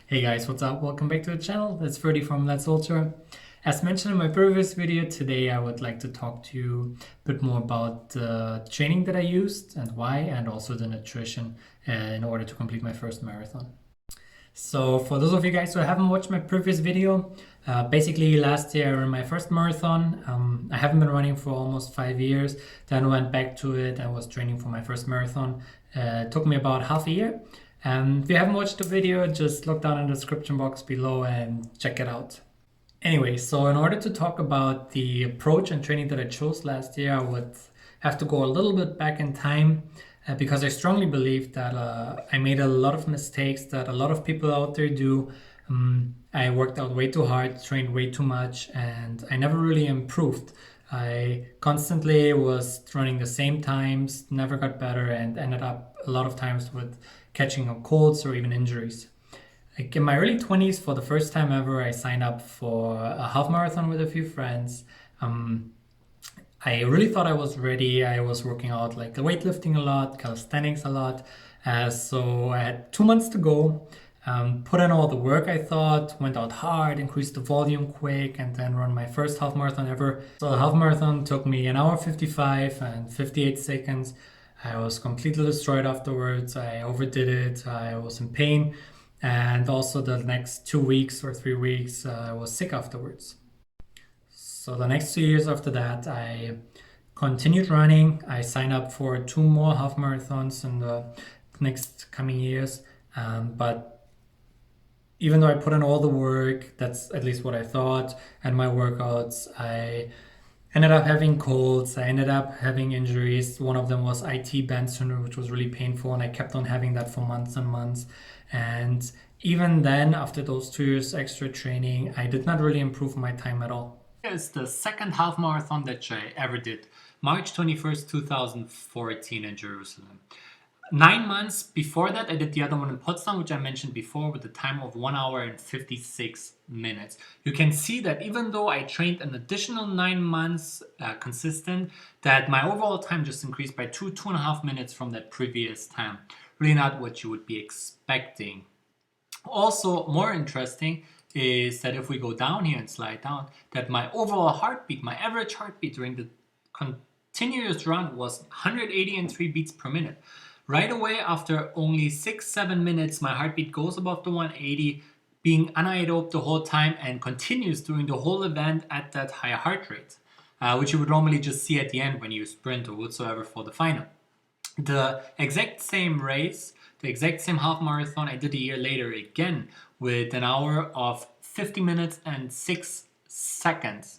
Hey guys, what's up? Welcome back to the channel. It's Ferdy from Let's Ultra. As mentioned in my previous video, today I would like to talk to you a bit more about the training that I used and why, and also the nutrition in order to complete my first marathon. So for those of you guys who haven't watched my previous video, basically last year I ran my first marathon. I haven't been running for almost 5 years, then went back to it and was training for my first marathon. It took me about half a year. If you haven't watched the video, just look down in the description box below and check it out. Anyway, so in order to talk about the approach and training that I chose last year, I would have to go a little bit back in time because I strongly believe that I made a lot of mistakes that a lot of people out there do. I worked out way too hard, trained way too much, and I never really improved. I constantly was running the same times, never got better, and ended up a lot of times with catching on colds or even injuries. Like in my early 20s, for the first time ever, I signed up for a half marathon with a few friends. I really thought I was ready. I was working out like weightlifting a lot, calisthenics a lot. So I had 2 months to go. Put in all the work, I thought, went out hard, increased the volume quick, and then run my first half marathon ever. So the half marathon took me 1 hour 55 and 58 seconds. I was completely destroyed afterwards. I overdid it. I was in pain. And also the next 2 weeks or 3 weeks, I was sick afterwards. So the next 2 years after that, I continued running. I signed up for 2 more half marathons in the next coming years. But even though I put in all the work, that's at least what I thought, and my workouts, I ended up having colds. I ended up having injuries. One of them was IT band syndrome, which was really painful, and I kept on having that for months and months. And even then, after those 2 years extra training, I did not really improve my time at all. It's the second half marathon that I ever did, March 21st, 2014 in Jerusalem. 9 months before that, I did the other one in Potsdam, which I mentioned before, with a time of 1 hour and 56 minutes. You can see that even though I trained an additional 9 months consistent, that my overall time just increased by 2.5 minutes from that previous time. Really not what you would be expecting. Also, more interesting is that if we go down here and slide down, that my overall heartbeat, my average heartbeat during the continuous run was 183 beats per minute. Right away, after only 6-7 minutes, my heartbeat goes above the 180, being anaerobic the whole time, and continues during the whole event at that high heart rate, which you would normally just see at the end when you sprint or whatsoever for the final. The exact same race, the exact same half marathon, I did a year later again with 1 hour of 50 minutes and 6 seconds.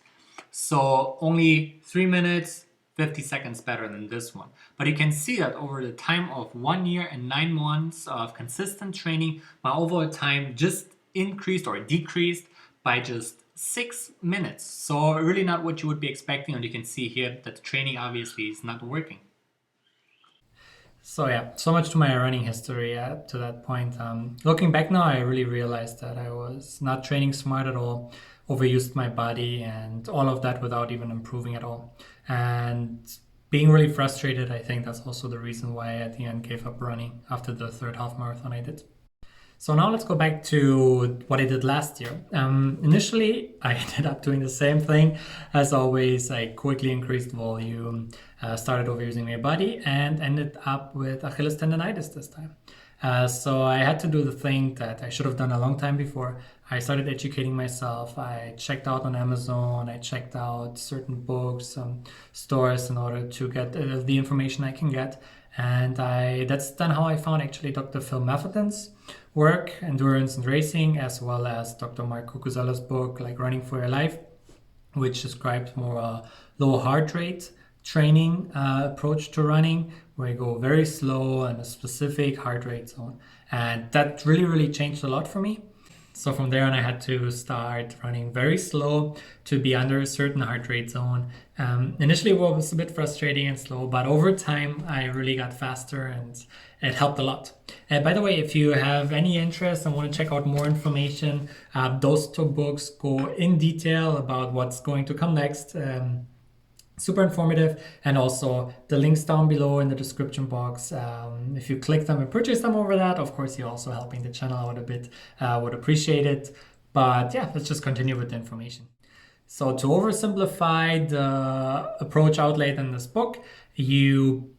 So only 3 minutes, 50 seconds better than this one. But you can see that over the time of 1 year and 9 months of consistent training, my overall time just increased or decreased by just 6 minutes. So really not what you would be expecting, and you can see here that the training obviously is not working. So yeah, so much to my running history to that point. Looking back now, I really realized that I was not training smart at all, overused my body, and all of that without even improving at all. And being really frustrated, I think that's also the reason why I at the end gave up running after the third half marathon I did. So now let's go back to what I did last year. Initially, I ended up doing the same thing. As always, I quickly increased volume, started overusing my body, and ended up with Achilles tendonitis this time. So I had to do the thing that I should have done a long time before. I started educating myself. I checked out on Amazon. I checked out certain books, stores in order to get the information I can get. And that's then how I found actually Dr. Phil Maffetone's work, Endurance and Racing, as well as Dr. Mark Cucuzzella's book, like Running for Your Life, which describes more a low heart rate training approach to running, where you go very slow and a specific heart rate zone. And that really, really changed a lot for me. So from there on, I had to start running very slow to be under a certain heart rate zone. Initially, it was a bit frustrating and slow, but over time, I really got faster and it helped a lot. By the way, if you have any interest and want to check out more information, those 2 books go in detail about what's going to come next. Super informative, and also the links down below in the description box. If you click them and purchase them over that, of course, you're also helping the channel out a bit. Would appreciate it. But yeah, let's just continue with the information. So to oversimplify the approach outlaid in this book, you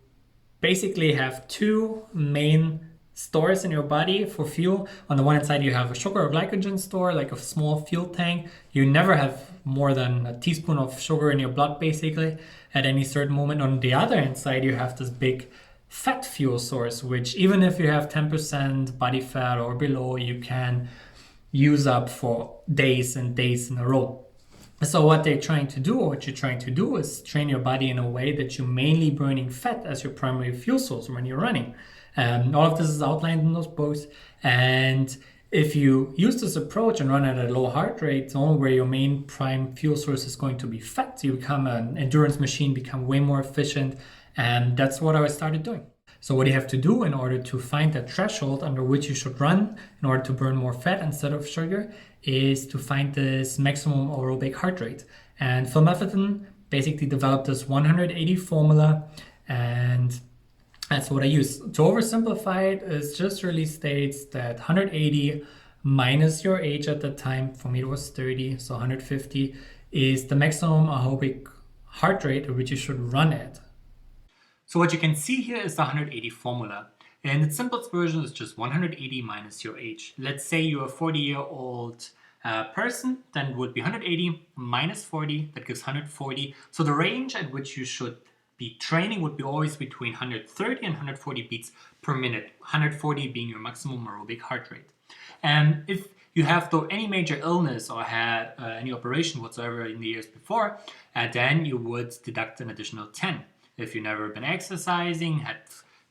basically have two main stores in your body for fuel. On the one hand side, you have a sugar or glycogen store, like a small fuel tank. You never have more than a teaspoon of sugar in your blood, basically, at any certain moment. On the other hand side, you have this big fat fuel source, which even if you have 10% body fat or below, you can use up for days and days in a row. So what they're trying to do, or what you're trying to do, is train your body in a way that you're mainly burning fat as your primary fuel source when you're running. All of this is outlined in those books. And if you use this approach and run at a low heart rate zone where your main prime fuel source is going to be fat, you become an endurance machine, become way more efficient. And that's what I started doing. So what you have to do in order to find that threshold under which you should run in order to burn more fat instead of sugar is to find this maximum aerobic heart rate. And Phil Maffetone basically developed this 180 formula, and that's what I use. To oversimplify it, it just really states that 180 minus your age at the time, for me it was 30, so 150, is the maximum aerobic heart rate at which you should run at. So what you can see here is the 180 formula. And its simplest version is just 180 minus your age. Let's say you're a 40-year-old person, then it would be 180 minus 40, that gives 140. So the range at which you should be training would be always between 130 and 140 beats per minute, 140 being your maximum aerobic heart rate. And if you have though any major illness or had any operation whatsoever in the years before, then you would deduct an additional 10. If you've never been exercising, had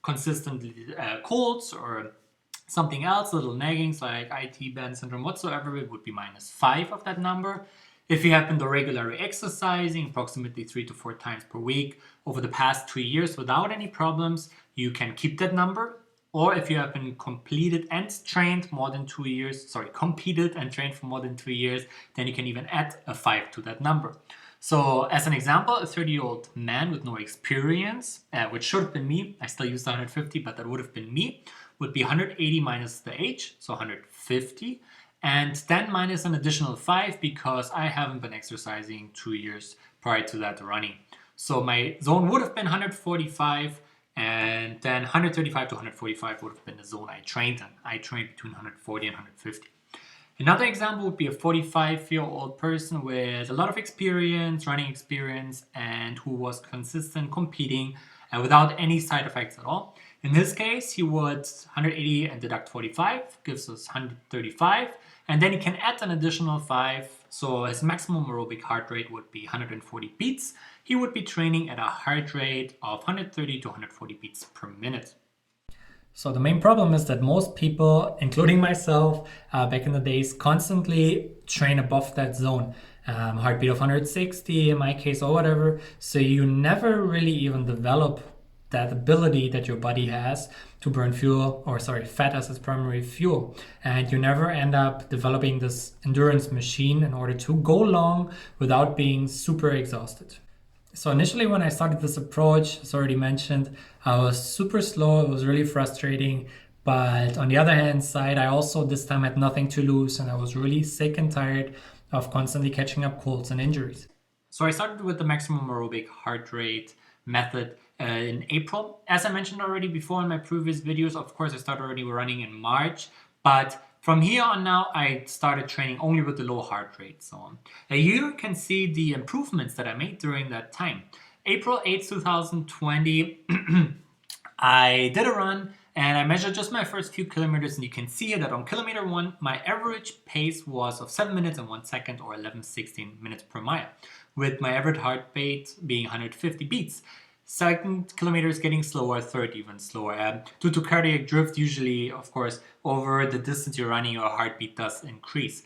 consistently colds or something else, little naggings like IT band syndrome whatsoever, it would be minus 5 of that number. If you have been regularly exercising approximately 3 to 4 times per week over the past 2 years without any problems, you can keep that number. Or if you have been completed and trained more than 2 years, competed and trained for more than 3 years, then you can even add a 5 to that number. So as an example, a 30-year-old man with no experience, which should have been me, I still use the 150, but that would have been me, would be 180 minus the age, so 150, and then minus an additional 5 because I haven't been exercising 2 years prior to that running. So my zone would have been 145, and then 135 to 145 would have been the zone I trained in. I trained between 140 and 150. Another example would be a 45-year-old person with a lot of experience, running experience, and who was consistent competing without any side effects at all. In this case, he would 180 and deduct 45, gives us 135, and then he can add an additional 5, so his maximum aerobic heart rate would be 140 beats. He would be training at a heart rate of 130 to 140 beats per minute. So the main problem is that most people, including myself, back in the days, constantly train above that zone. Heartbeat of 160 in my case or whatever. So you never really even develop that ability that your body has to burn fat as its primary fuel. And you never end up developing this endurance machine in order to go long without being super exhausted. So initially when I started this approach, as already mentioned, I was super slow. It was really frustrating. But on the other hand side, I also this time had nothing to lose, and I was really sick and tired of constantly catching up colds and injuries. So I started with the maximum aerobic heart rate method in April. As I mentioned already before in my previous videos, of course, I started already running in March, but from here on now, I started training only with the low heart rate zone. You can see the improvements that I made during that time. April 8, 2020, I did a run and I measured just my first few kilometers, and you can see that on kilometer 1, my average pace was of 7 minutes and 1 second, or 11-16 minutes per mile, with my average heart rate being 150 beats. Second kilometer is getting slower, third even slower. Due to cardiac drift, usually, of course, over the distance you're running, your heartbeat does increase.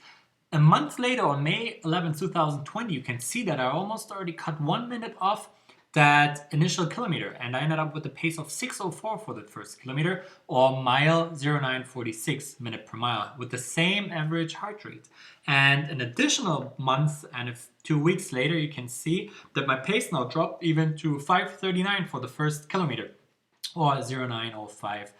A month later, on May 11, 2020, you can see that I almost already cut 1 minute off that initial kilometer, and I ended up with a pace of 6:04 for the first kilometer, or mile 0946 minute per mile, with the same average heart rate. And an additional month and 2 weeks later, you can see that my pace now dropped even to 5:39 for the first kilometer, or 0905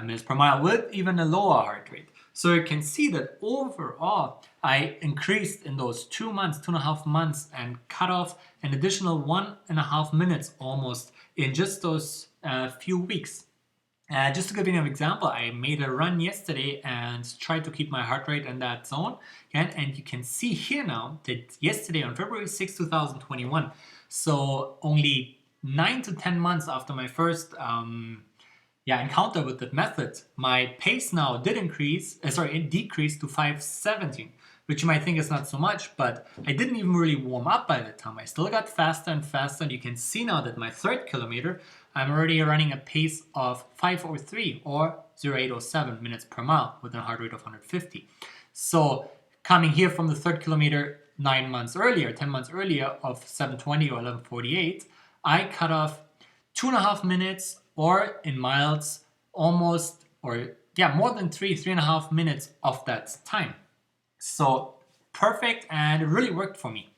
minutes per mile, with even a lower heart rate. So you can see that overall I increased in those 2 months, 2.5 months, and cut off an additional 1.5 minutes almost in just those few weeks. Just to give you an example, I made a run yesterday and tried to keep my heart rate in that zone. And you can see here now that yesterday on February 6, 2021, so only 9 to 10 months after my first encounter with that method, my pace now it decreased to 5:17, which you might think is not so much, but I didn't even really warm up by the time. I still got faster and faster, and you can see now that my third kilometer, I'm already running a pace of 5:03 or 0807 minutes per mile with a heart rate of 150. So coming here from the third kilometer 10 months earlier of 7:20 or 11:48, I cut off 2.5 minutes, or in miles, more than 3.5 minutes of that time. So perfect, and it really worked for me.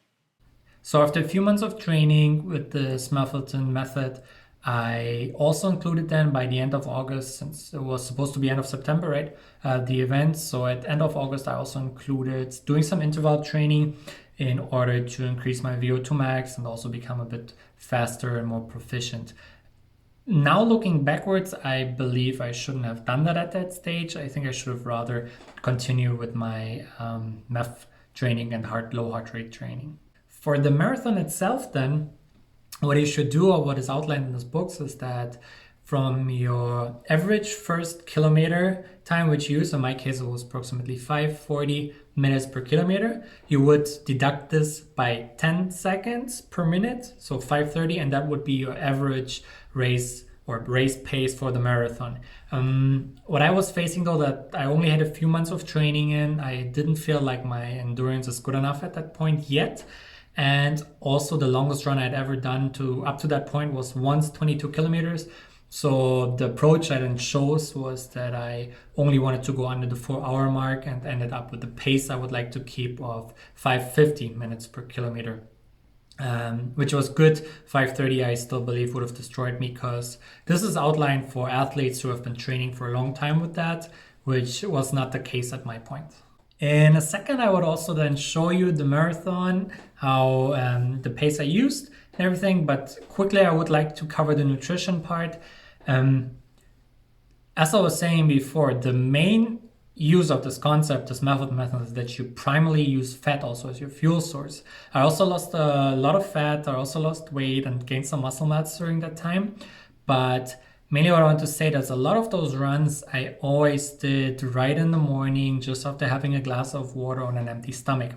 So after a few months of training with this Maffetone method, I also included then by the end of August, since it was supposed to be end of September, right? The event. So at end of August, I also included doing some interval training in order to increase my VO2 max and also become a bit faster and more proficient. Now looking backwards, I believe I shouldn't have done that at that stage. I think I should have rather continued with my MAF training and low heart rate training. For the marathon itself then, what you should do, or what is outlined in this book, is that from your average first kilometer time, which you use, in my case it was approximately 5:40 minutes per kilometer, you would deduct this by 10 seconds per minute, so 5:30, and that would be your average race pace for the marathon. What I was facing though, that I only had a few months of training in, I didn't feel like my endurance is good enough at that point yet. And also the longest run I'd ever done up to that point was once 22 kilometers. So the approach I then chose was that I only wanted to go under the 4-hour mark, and ended up with the pace I would like to keep of 5:50 minutes per kilometer. Which was good. 5:30 I still believe would have destroyed me, because this is outlined for athletes who have been training for a long time with that, which was not the case at my point. In a second, I would also then show you the marathon, how the pace I used and everything, but quickly I would like to cover the nutrition part. As I was saying before, the main use of this concept, this method, is that you primarily use fat also as your fuel source. I also lost a lot of fat, I also lost weight and gained some muscle mass during that time, but mainly what I want to say is a lot of those runs I always did right in the morning, just after having a glass of water on an empty stomach.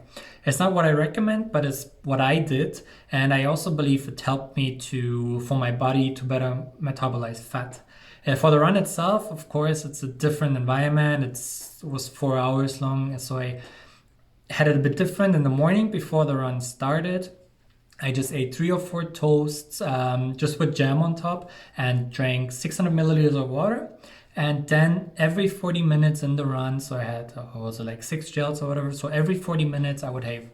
It's not what I recommend, but it's what I did, and I also believe it helped me for my body to better metabolize fat. For the run itself, of course, it's a different environment. It was 4 hours long, so I had it a bit different in the morning before the run started. I just ate 3 or 4 toasts, just with jam on top, and drank 600 milliliters of water. And then every 40 minutes in the run, so I had, like 6 gels or whatever. So every 40 minutes I would have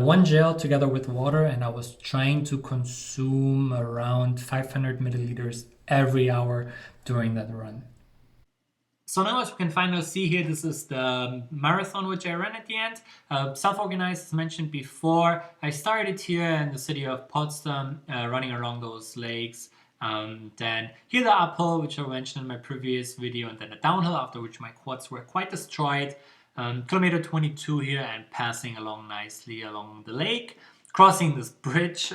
1 gel together with water, and I was trying to consume around 500 milliliters every hour during that run. So now, as you can finally see here, this is the marathon which I ran at the end. Self-organized, as mentioned before. I started here in the city of Potsdam, running along those lakes. Then here the uphill, which I mentioned in my previous video, and then the downhill, after which my quads were quite destroyed. Kilometer 22 here, and passing along nicely along the lake, crossing this bridge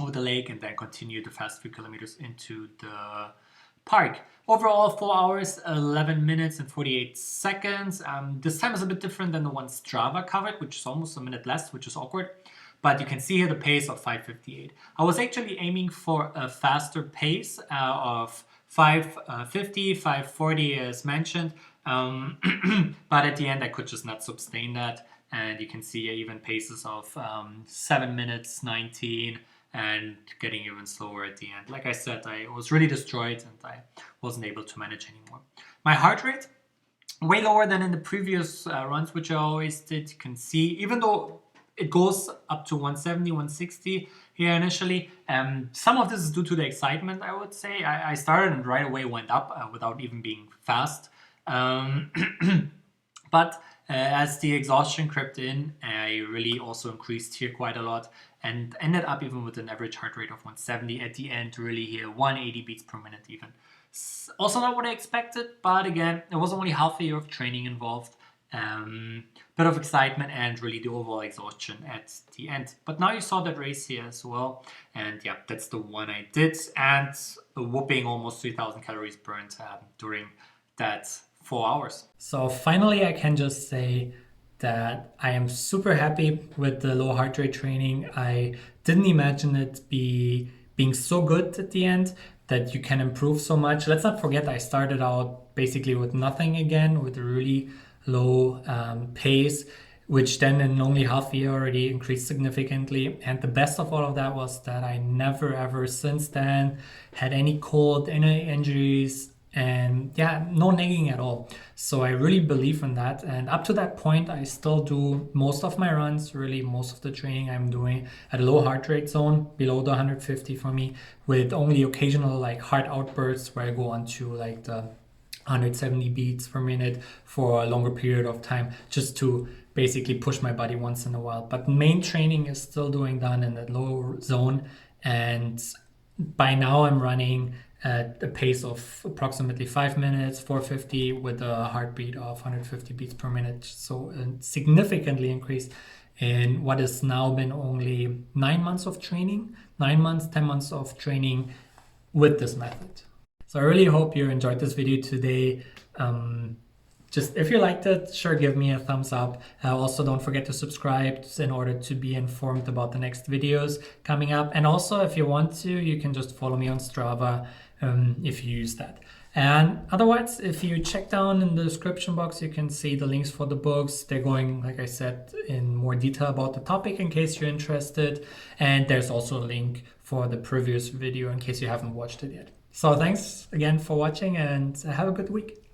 over the lake, and then continue the fast few kilometers into the park. Overall, 4 hours, 11 minutes and 48 seconds. This time is a bit different than the one Strava covered, which is almost a minute less, which is awkward. But you can see here the pace of 5:58. I was actually aiming for a faster pace of 5:50, 5:40 as mentioned. But at the end, I could just not sustain that. And you can see even paces of 7 minutes, 19, and getting even slower at the end. Like I said, I was really destroyed and I wasn't able to manage anymore. My heart rate, way lower than in the previous runs, which I always did. You can see, even though it goes up to 170, 160 here initially, some of this is due to the excitement, I would say. I started and right away went up without even being fast. But as the exhaustion crept in, I really also increased here quite a lot and ended up even with an average heart rate of 170 at the end, really here 180 beats per minute even. Also not what I expected, but again, it was only half a year of training involved. Bit of excitement and really the overall exhaustion at the end. But now you saw that race here as well, and yeah, that's the one I did, and a whopping almost 3,000 calories burned during that 4 hours. So finally, I can just say that I am super happy with the low heart rate training. I didn't imagine it being so good at the end, that you can improve so much. Let's not forget, I started out basically with nothing again, with a really low pace, which then in only half a year already increased significantly. And the best of all of that was that I never ever since then had any cold, any injuries, and yeah, no nagging at all. So I really believe in that, and up to that point I still do most of my runs, really most of the training I'm doing at a low heart rate zone, below the 150 for me, with only occasional like heart outbursts where I go on to like the 170 beats per minute for a longer period of time, just to basically push my body once in a while. But main training is still doing done in that low zone, and by now I'm running at a pace of approximately 5 minutes, 450, with a heartbeat of 150 beats per minute. So a significantly increased in what has now been only 9 months of training, 9 months, 10 months of training with this method. So I really hope you enjoyed this video today. Just if you liked it, sure, give me a thumbs up. Also, don't forget to subscribe in order to be informed about the next videos coming up. And also, if you want to, you can just follow me on Strava if you use that. And otherwise, if you check down in the description box, you can see the links for the books. They're going, like I said, in more detail about the topic in case you're interested. And there's also a link for the previous video in case you haven't watched it yet. So thanks again for watching and have a good week.